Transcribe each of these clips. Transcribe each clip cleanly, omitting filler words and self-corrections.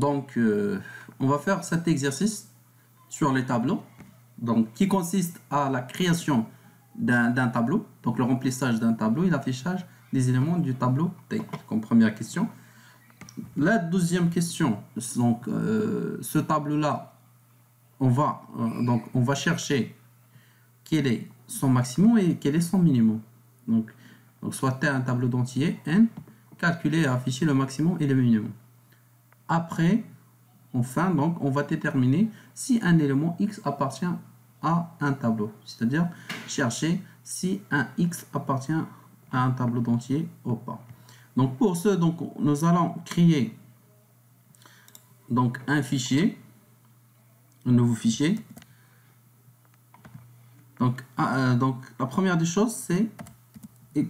Donc, on va faire cet exercice sur les tableaux, donc qui consiste à la création d'un tableau, donc le remplissage d'un tableau et l'affichage des éléments du tableau T, comme première question. La deuxième question, donc ce tableau-là, on va chercher quel est son maximum et quel est son minimum. Donc soit T un tableau d'entier, N, calculer et afficher le maximum et le minimum. Après, enfin, donc, on va déterminer si un élément X appartient à un tableau. C'est-à-dire chercher si un X appartient à un tableau d'entier ou pas. Donc, pour ce, donc, nous allons créer donc, un fichier, un nouveau fichier. Donc, la première des choses, c'est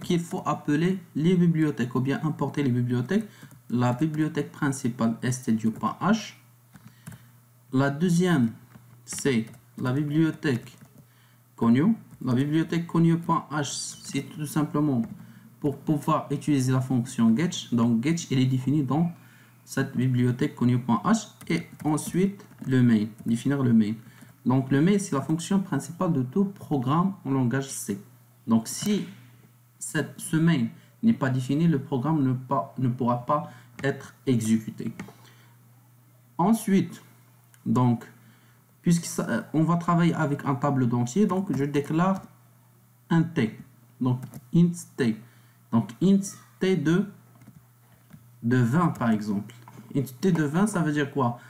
qu'il faut appeler les bibliothèques ou bien importer les bibliothèques. La bibliothèque principale studio.h. La deuxième, c'est la bibliothèque Conio. La bibliothèque Conio.h, c'est tout simplement pour pouvoir utiliser la fonction getch. Donc getch, elle est définie dans cette bibliothèque Conio.h. Et ensuite, le main, définir le main. Donc le main, c'est la fonction principale de tout programme en langage C. Donc si ce main n'est pas défini, le programme ne pourra pas être exécuté. Ensuite, donc, puisqu'on va travailler avec un tableau d'entier, donc je déclare un T. Donc, int T. Donc, int T de 20, par exemple. Int T de 20, ça veut dire quoi?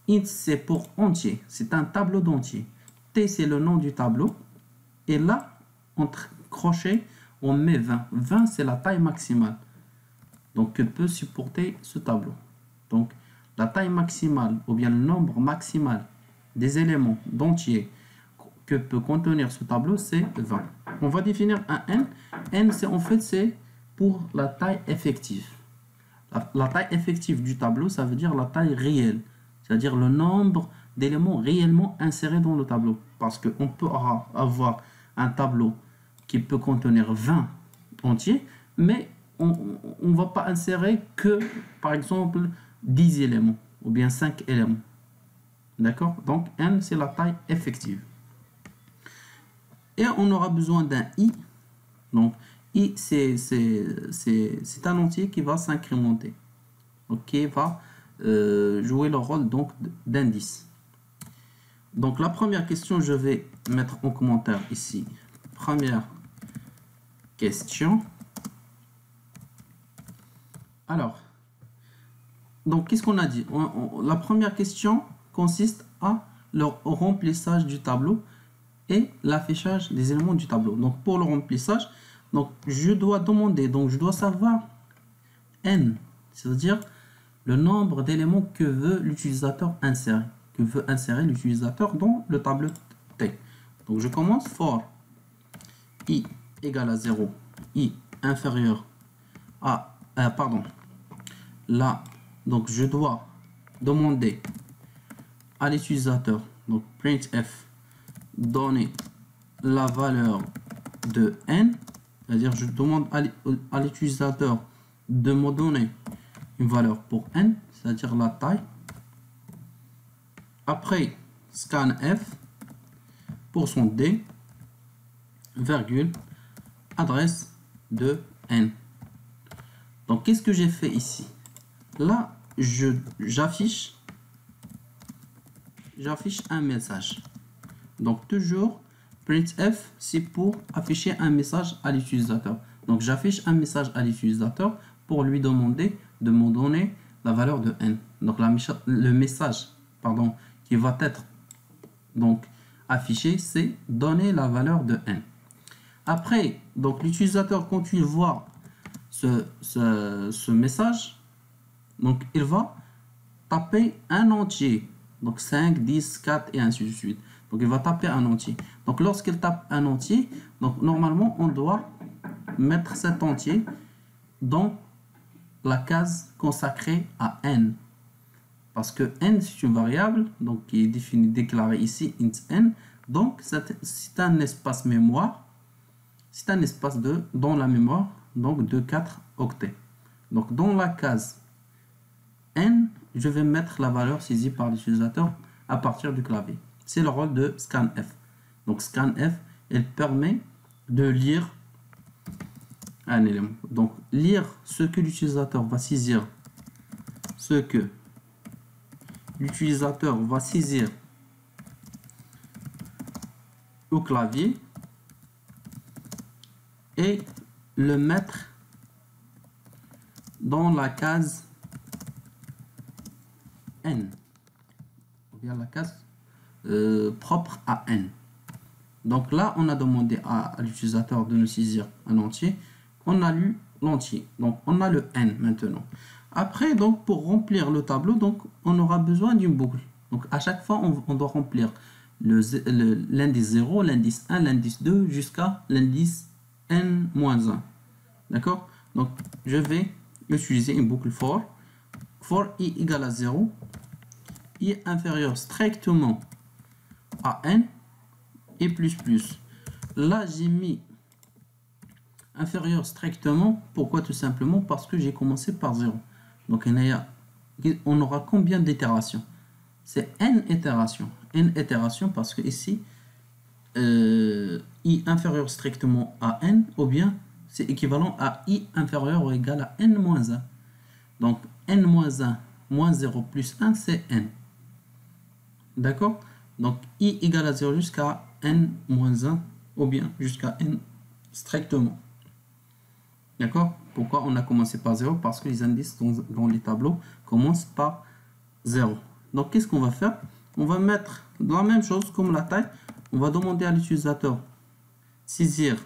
Int, c'est pour entier. C'est un tableau d'entier. T, c'est le nom du tableau. Et là, entre crochets, on met 20. 20, c'est la taille maximale. Donc, que peut supporter ce tableau. Donc, la taille maximale ou bien le nombre maximal des éléments d'entier que peut contenir ce tableau, c'est 20. On va définir un n. N, c'est en fait, c'est pour la taille effective. La taille effective du tableau, ça veut dire la taille réelle. C'est-à-dire le nombre d'éléments réellement insérés dans le tableau. Parce qu'on peut avoir un tableau qui peut contenir 20 entiers, mais on ne va pas insérer que, par exemple, 10 éléments ou bien 5 éléments. D'accord? Donc, n, c'est la taille effective. Et on aura besoin d'un i. Donc, i, c'est un entier qui va s'incrémenter. Donc, qui va jouer le rôle d'indice. Donc, la première question, je vais mettre en commentaire ici. Première question. Alors, donc, qu'est-ce qu'on a dit? La première question consiste à le remplissage du tableau et l'affichage des éléments du tableau. Donc, pour le remplissage, donc, je dois demander, donc je dois savoir n, c'est-à-dire le nombre d'éléments que veut l'utilisateur insérer, que veut insérer l'utilisateur dans le tableau T. Donc, je commence for i égale à 0, i inférieur à, là, donc je dois demander à l'utilisateur, donc printf, donner la valeur de n, c'est-à-dire je demande à l'utilisateur de me donner une valeur pour n, c'est-à-dire la taille. Après, scanf pour son d, virgule, adresse de n. Donc, qu'est-ce que j'ai fait ici? Là, j'affiche un message. Donc, toujours, printf, c'est pour afficher un message à l'utilisateur. Donc, j'affiche un message à l'utilisateur pour lui demander de me donner la valeur de n. Donc, le message, qui va être donc affiché, c'est donner la valeur de n. Après, donc l'utilisateur, quand il voit ce message, donc il va taper un entier. Donc 5, 10, 4 et ainsi de suite. Donc il va taper un entier. Donc lorsqu'il tape un entier, donc normalement on doit mettre cet entier dans la case consacrée à n. Parce que n c'est une variable donc qui est définie, déclarée ici int n. Donc c'est un espace mémoire. C'est un espace dans la mémoire donc de 4 octets. Donc dans la case n, je vais mettre la valeur saisie par l'utilisateur à partir du clavier. C'est le rôle de scanf. Donc scanf, elle permet de lire un élément. Donc lire ce que l'utilisateur va saisir, au clavier et le mettre dans la case n, ou bien la case propre à n. Donc là, on a demandé à l'utilisateur de nous saisir un entier. On a lu l'entier. Donc on a le n maintenant. Après, donc pour remplir le tableau, donc on aura besoin d'une boucle. Donc à chaque fois, on doit remplir l'indice 0, l'indice 1, l'indice 2 jusqu'à l'indice n-1. D'accord? Donc je vais utiliser une boucle for i égale à 0, i inférieur strictement à n et plus plus. Là, j'ai mis inférieur strictement. Pourquoi? Tout simplement parce que j'ai commencé par 0. Donc on aura combien d'itérations? C'est n itérations. N itérations parce que ici, i inférieur strictement à n, ou bien c'est équivalent à i inférieur ou égal à n-1. Donc n-1 moins 0 plus 1, c'est n. D'accord? Donc i égale à 0 jusqu'à n-1 ou bien jusqu'à n strictement. D'accord? Pourquoi on a commencé par 0? Parce que les indices dans les tableaux commencent par 0. Donc qu'est-ce qu'on va faire? On va mettre la même chose comme la taille. On va demander à l'utilisateur saisir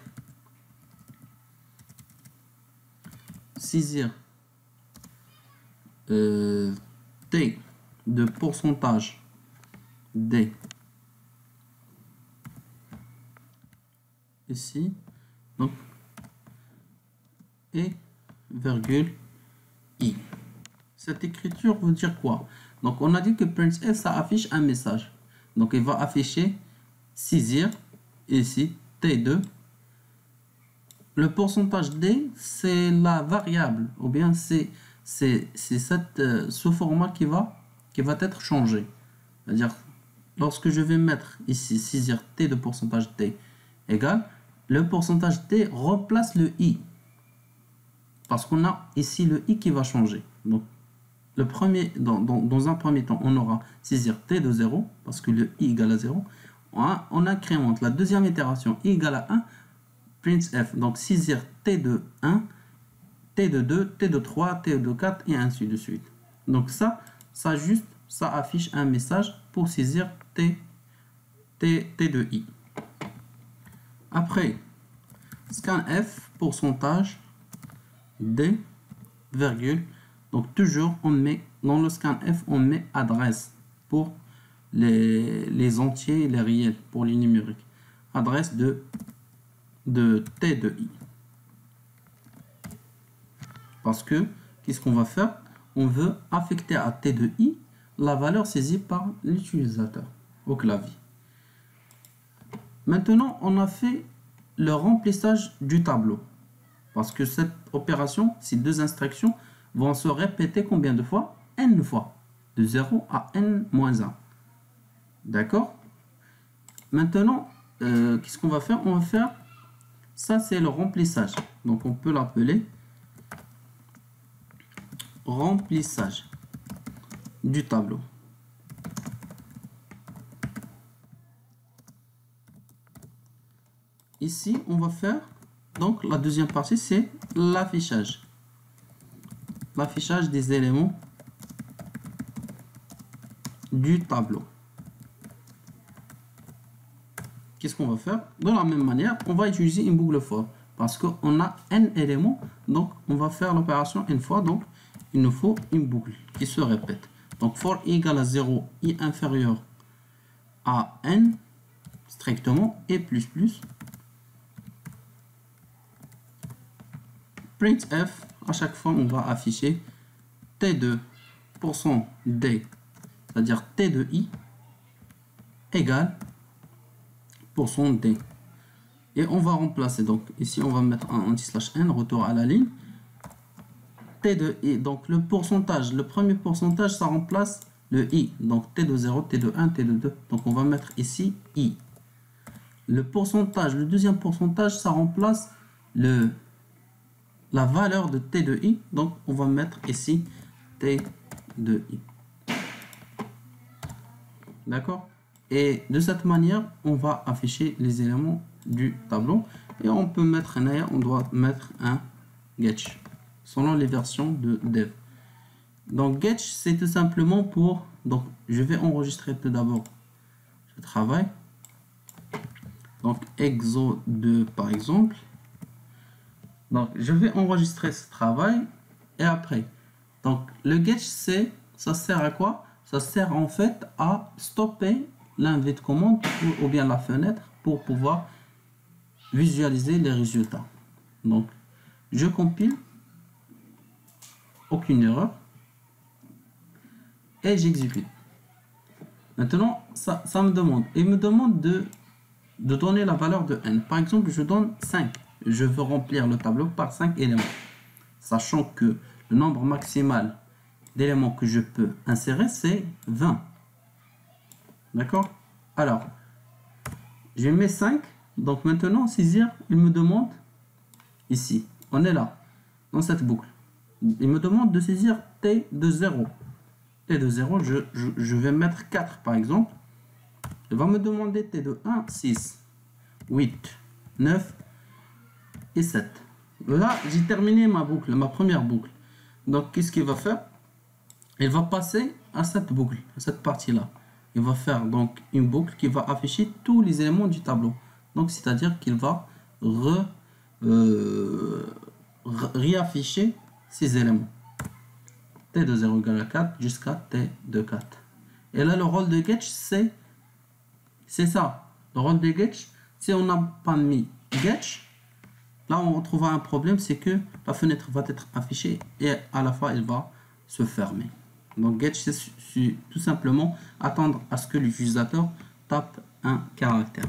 t de pourcentage d ici, donc et virgule i. Cette écriture veut dire quoi? Donc on a dit que printf, ça affiche un message. Donc il va afficher saisir ici t2. Le pourcentage d, c'est la variable, ou bien c'est ce format qui va être changé. C'est-à-dire, lorsque je vais mettre ici saisir t de pourcentage d égale, le pourcentage d remplace le i. Parce qu'on a ici le i qui va changer. Donc, dans un premier temps, on aura saisir t de 0, parce que le i égale à 0. On incrémente la deuxième itération, i égale à 1, printf. Donc, saisir t de 1, t de 2, t de 3, t de 4, et ainsi de suite. Donc, ça affiche un message pour saisir t de i. Après, scanf, pourcentage, d, virgule. Donc toujours, on met dans le scanf, on met adresse pour les entiers et les réels, pour les numériques. Adresse de t de i. Parce que, qu'est-ce qu'on va faire? On veut affecter à t de i la valeur saisie par l'utilisateur au clavier. Maintenant, on a fait le remplissage du tableau. Parce que cette opération, ces deux instructions, vont se répéter combien de fois? N fois. De 0 à n-1. D'accord? Maintenant, qu'est-ce qu'on va faire? On va faire, ça c'est le remplissage. Donc on peut l'appeler remplissage du tableau. Ici, on va faire, donc la deuxième partie, c'est l'affichage. L'affichage des éléments du tableau. Qu'est-ce qu'on va faire? De la même manière, on va utiliser une boucle for. Parce qu'on a n éléments, donc on va faire l'opération n fois. Donc, il nous faut une boucle qui se répète. Donc, for i égale à 0, i inférieur à n, strictement, et plus plus. Printf, à chaque fois, on va afficher t de %d, c'est-à-dire t de i, égale %d. Et on va remplacer. Donc, ici, on va mettre un anti/n, retour à la ligne. T de I, donc le pourcentage, le premier pourcentage, ça remplace le I. Donc T de 0, T de 1, T de 2. Donc on va mettre ici I. Le pourcentage, le deuxième pourcentage, ça remplace la valeur de T de I. Donc on va mettre ici T de I. D'accord? Et de cette manière, on va afficher les éléments du tableau. Et on peut mettre un ailleurs, on doit mettre un getch, selon les versions de dev. Donc getch, c'est tout simplement pour... Donc je vais enregistrer tout d'abord ce travail. Donc exo 2 par exemple. Donc je vais enregistrer ce travail. Et après, donc le getch, ça sert à quoi? Ça sert en fait à stopper l'invite commande ou bien la fenêtre pour pouvoir visualiser les résultats. Donc je compile, aucune erreur, et j'exécute. Maintenant ça me demande, il me demande de donner la valeur de n. Par exemple, je donne 5. Je veux remplir le tableau par 5 éléments, sachant que le nombre maximal d'éléments que je peux insérer, c'est 20. D'accord? Alors, je mets 5. Donc maintenant, saisir, il me demande, ici, on est là, dans cette boucle. Il me demande de saisir T de 0. T de 0, je vais mettre 4 par exemple. Il va me demander T de 1, 6, 8, 9 et 7. Là, j'ai terminé ma boucle, ma première boucle. Donc, qu'est-ce qu'il va faire? Il va passer à cette boucle, à cette partie-là. Il va faire donc une boucle qui va afficher tous les éléments du tableau. Donc, c'est-à-dire qu'il va réafficher ces éléments. T de 0 égale à 4 jusqu'à T de 4. Et là, le rôle de getch, c'est ça. Le rôle de getch, si on n'a pas mis getch, là, on retrouvera un problème, c'est que la fenêtre va être affichée et à la fois, elle va se fermer. Donc, getch, c'est tout simplement attendre à ce que l'utilisateur tape un caractère.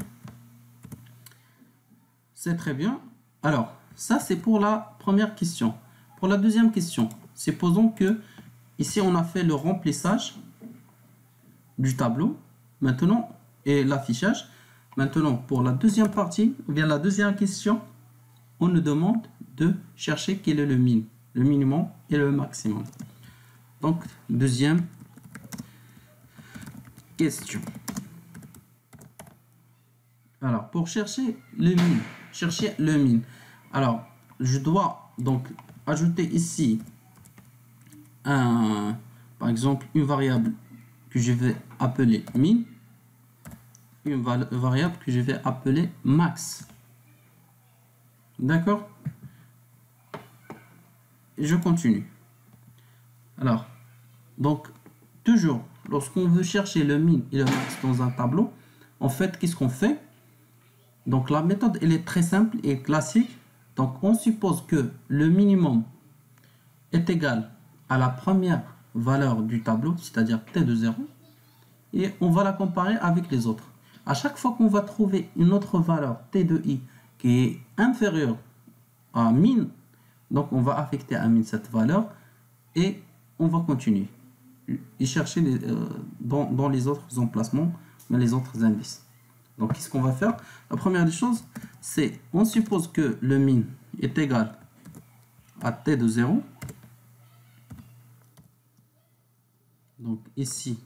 C'est très bien. Alors, ça, c'est pour la première question. Pour la deuxième question, supposons que ici, on a fait le remplissage du tableau. Maintenant, et l'affichage. Maintenant, pour la deuxième partie, ou bien la deuxième question, on nous demande de chercher quel est le minimum et le maximum. Donc, deuxième question. Alors, pour chercher le min, alors, je dois donc ajouter ici par exemple, une variable que je vais appeler min, une variable que je vais appeler max. D'accord? Et je continue. Alors, donc, toujours, lorsqu'on veut chercher le min et le max dans un tableau, en fait, qu'est-ce qu'on fait? Donc, la méthode, elle est très simple et classique. Donc, on suppose que le minimum est égal à la première valeur du tableau, c'est-à-dire T de 0, et on va la comparer avec les autres. À chaque fois qu'on va trouver une autre valeur T de I qui est inférieure à min, donc on va affecter à min cette valeur et on va continuer et chercher dans les autres emplacements, dans les autres indices. Donc qu'est-ce qu'on va faire? La première des choses, c'est on suppose que le min est égal à T de 0. Donc ici,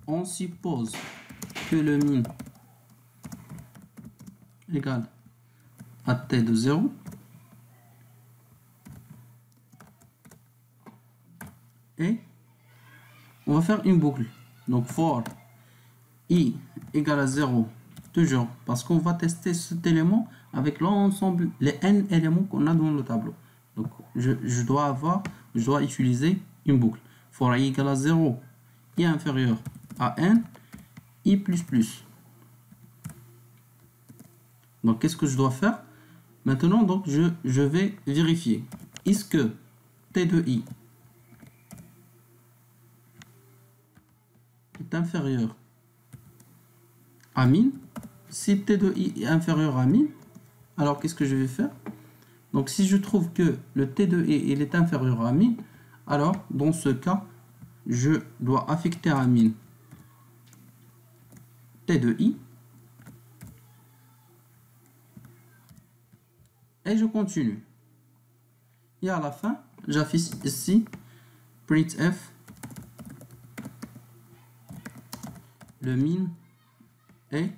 on suppose que le min égale à T de 0. Et on va faire une boucle. Donc for I égale à 0, toujours, parce qu'on va tester cet élément avec l'ensemble, les n éléments qu'on a dans le tableau. Donc je dois utiliser une boucle. For I égale à 0, I inférieur à n, I plus plus. Donc qu'est-ce que je dois faire? Maintenant, donc je vais vérifier. Est-ce que T de I est inférieur à min? Si T de I est inférieur à min, alors qu'est-ce que je vais faire? Donc si je trouve que le T de I il est inférieur à 1000, alors dans ce cas, je dois affecter à 1000 T de I. Et je continue. Et à la fin, j'affiche ici printf le min est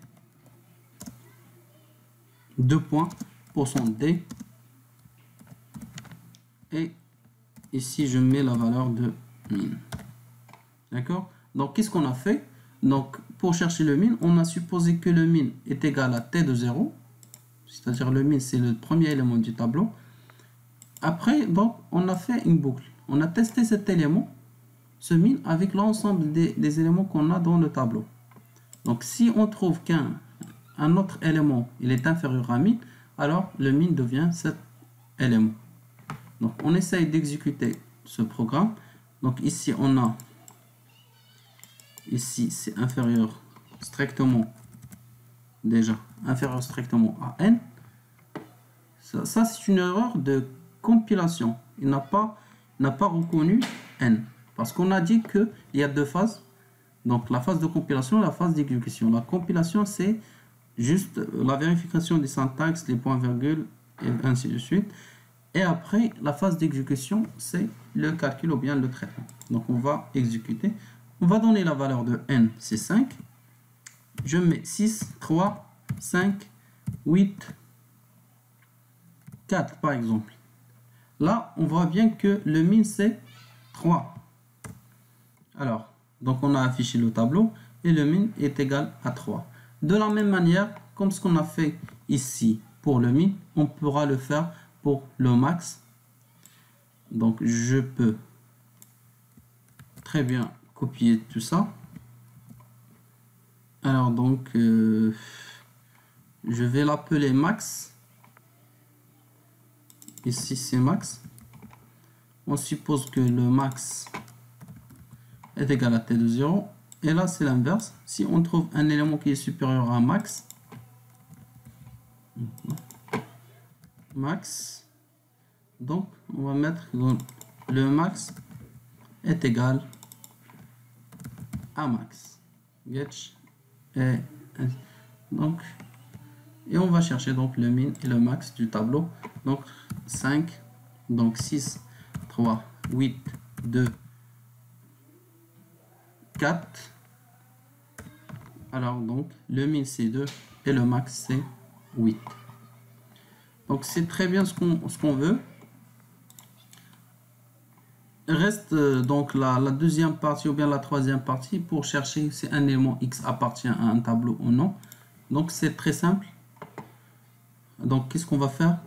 2 points %d. Et ici, je mets la valeur de min. D'accord? Donc, qu'est-ce qu'on a fait? Donc, pour chercher le min, on a supposé que le min est égal à t de 0. C'est-à-dire le min, c'est le premier élément du tableau. Après, donc, on a fait une boucle. On a testé cet élément, ce min, avec l'ensemble des éléments qu'on a dans le tableau. Donc, si on trouve qu'un autre élément il est inférieur à 1000, alors le min devient cet élément. Donc, on essaye d'exécuter ce programme. Donc, ici, on a, ici, c'est inférieur strictement, déjà, inférieur strictement à n. Ça c'est une erreur de compilation. Il n'a pas reconnu n. Parce qu'on a dit qu'il y a deux phases. Donc, la phase de compilation et la phase d'exécution. La compilation, c'est juste la vérification des syntaxes, les points-virgules, et ainsi de suite. Et après, la phase d'exécution, c'est le calcul ou bien le traitement. Donc, on va exécuter. On va donner la valeur de n, c'est 5. Je mets 6, 3, 5, 8, 4 par exemple. Là, on voit bien que le min, c'est 3. Alors, donc on a affiché le tableau et le min est égal à 3. De la même manière, comme ce qu'on a fait ici pour le min, on pourra le faire pour le max. Donc, je peux très bien copier tout ça. Alors, donc, je vais l'appeler max. Ici, c'est max. On suppose que le max est égal à t de 0. Et là, c'est l'inverse. Si on trouve un élément qui est supérieur à max, donc on va mettre le max est égal à max. Donc, et on va chercher donc le min et le max du tableau. Donc 5, donc 6, 3, 8, 2, 4. Alors donc le min c'est 2 et le max c'est 8. Donc c'est très bien ce qu'on veut. Reste donc la deuxième partie ou bien la troisième partie pour chercher si un élément X appartient à un tableau ou non. Donc c'est très simple. Donc qu'est-ce qu'on va faire?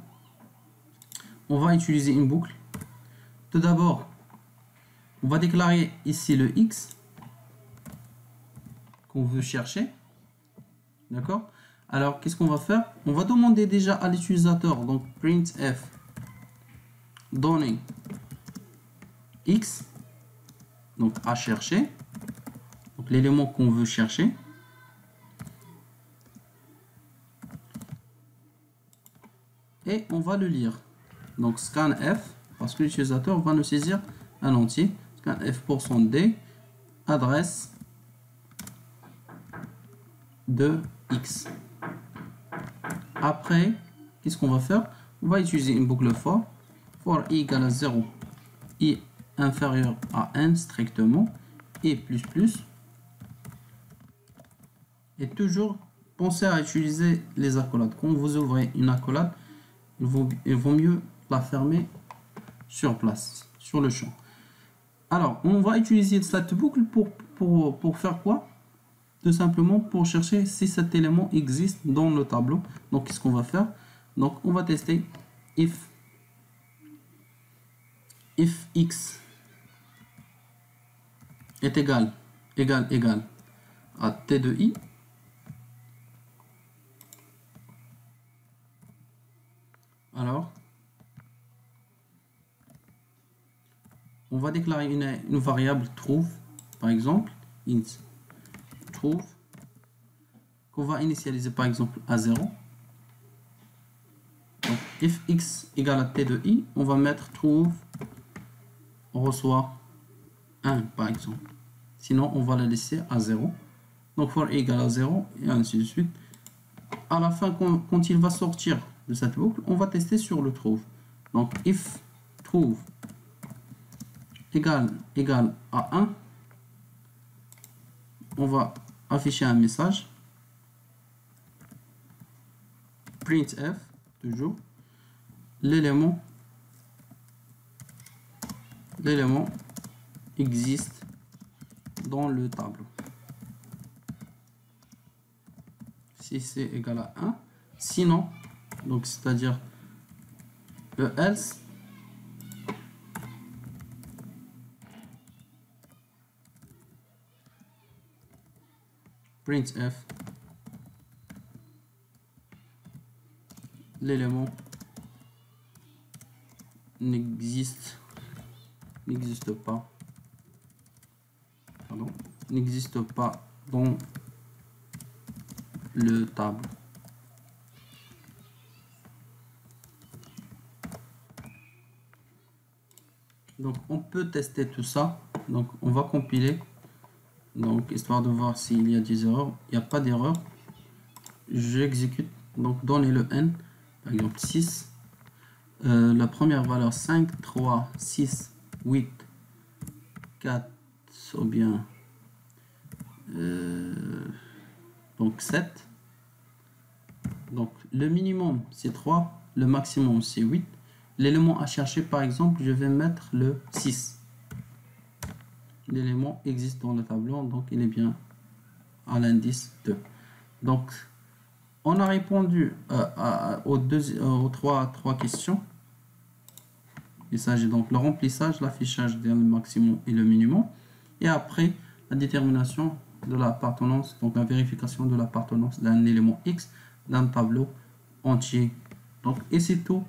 On va utiliser une boucle. Tout d'abord, on va déclarer ici le X qu'on veut chercher. D'accord? Alors qu'est-ce qu'on va faire? On va demander déjà à l'utilisateur, donc printf donner X, donc à chercher, donc l'élément qu'on veut chercher. Et on va le lire. Donc scanf, parce que l'utilisateur va nous saisir un entier. Scanf %d, adresse de X. Après, qu'est-ce qu'on va faire? On va utiliser une boucle for i égale à 0, i inférieur à n strictement, et plus. Et toujours pensez à utiliser les accolades. Quand vous ouvrez une accolade, il vaut mieux la fermer sur place, sur le champ. Alors, on va utiliser cette boucle pour faire quoi? Tout simplement pour chercher si cet élément existe dans le tableau. Donc, qu'est-ce qu'on va faire? Donc, on va tester if x est égal à t de i. Alors, on va déclarer une variable true, par exemple, int true, qu'on va initialiser par exemple à 0. Donc, if x égale à t de i, on va mettre true, on reçoit 1 par exemple. Sinon, on va la laisser à 0. Donc, for i égale à 0 et ainsi de suite. À la fin, quand il va sortir de cette boucle, on va tester sur le true. Donc, if true égale à 1, on va afficher un message. Printf, toujours. L'élément existe dans le tableau. Si c'est égal à 1, sinon, donc c'est-à-dire le else, printf, l'élément n'existe pas dans le tableau. Donc on peut tester tout ça. Donc on va compiler, donc histoire de voir s'il y a des erreurs. Il n'y a pas d'erreur. J'exécute, donc donner le n, par exemple 6, la première valeur 5, 3, 6, 8, 4 ou bien donc 7. Donc le minimum c'est 3, le maximum c'est 8. L'élément à chercher, par exemple, je vais mettre le 6. L'élément existe dans le tableau, donc il est bien à l'indice 2. Donc on a répondu aux trois questions. Il s'agit donc le remplissage, l'affichage d'un maximum et le minimum. Et après, la détermination de l'appartenance, donc la vérification de l'appartenance d'un élément X d'un tableau entier. Donc, et c'est tout.